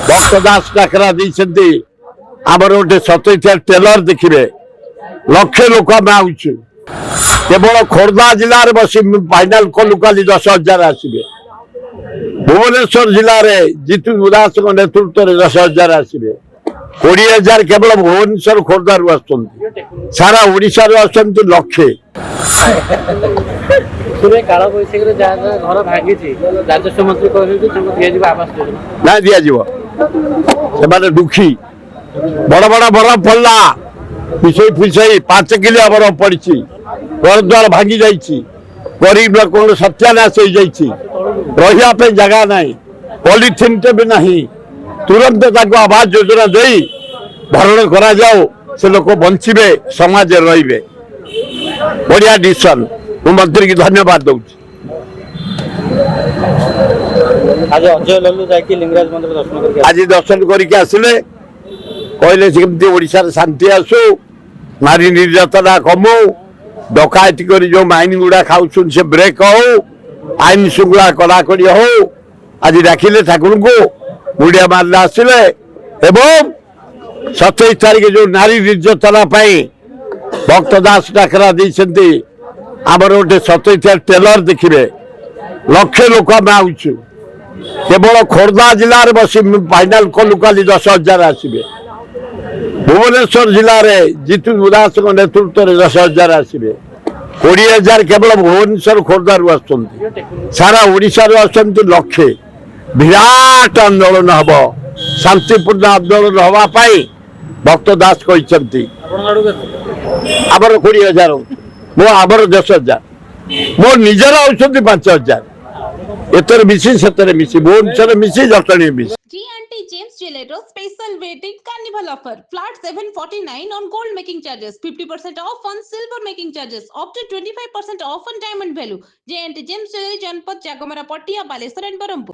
भक्त दास डाकरा देइछन्ती आमर गोटे 27 टेलर देखिए लक्षे लोक आम आउछु केवल खोर्धा जिले बस फाइनाल कलु काली 10,000 आसवे भुवनेश्वर जिले में जितु दास नेतृत्व में 10,000 आसवे 20,000 केवल भुवनेश्वर खोर्धा सारा ओडिशा लक्षे काल बैशाखी घर भांगी राजस्व मंत्री ना दिज्व से दुखी बड़ बड़ बरफ पड़ा पिछई पिछई 5 किलो बरफ पड़ी घर द्वार भांगी जाइए गरीब लोक सत्यानाश हो रहा जगह ना पॉलिथिन टे भी ना तुरंत आवास योजना दे भरण करा जाओ से लोक बंचे समाज रे बढ़िया डिसीजन मु मंत्री की धन्यवाद दूँ। आज अजय लल्लू जाकि लिंगराज मंदिर दर्शन करके आज दर्शन करके आसिले कहले केमती ओडिशा शांति आसू नारी निर्यातना कमु डकायती कर जो माइन गुड़ा खाऊन से ब्रेक हो आईन श्रृंखला कड़ाकड़ी हो आज डाकिले ठाकुर को मुड़िया मारले आसिले एवं 27 तारीख जो नारी निर्यातना भक्त दास डाकरा देइछन्ती आमर गोटे 27 टेलर देखिए लक्षे लोक आम आउछु केवल खोर्धा जिले में बस फाइनाल कलु काली 10,000 आसवे भुवनेश्वर जिले में जितु दास नेतृत्व में 10,000 आसवे 20,000 केवल भुवनेश्वर खोर्धा सारा ओडिशा लक्षे विराट आंदोलन हम शांतिपूर्ण आंदोलन हवाई भक्त दास कहते आमर 20,000 मो आमर 10,000 मो निजर आउछन्ति 5,000 एतर मिसी सेतर मिसी भुवनेश्वर मिसी जटणी मिसी G&T James Gelato special wedding carnival offer. Flat 749 on gold making charges, 50% off on silver making charges, up to 25% off on diamond value. G&T James Gelato Janpat Jagomara Pattia Balesar and Barampur.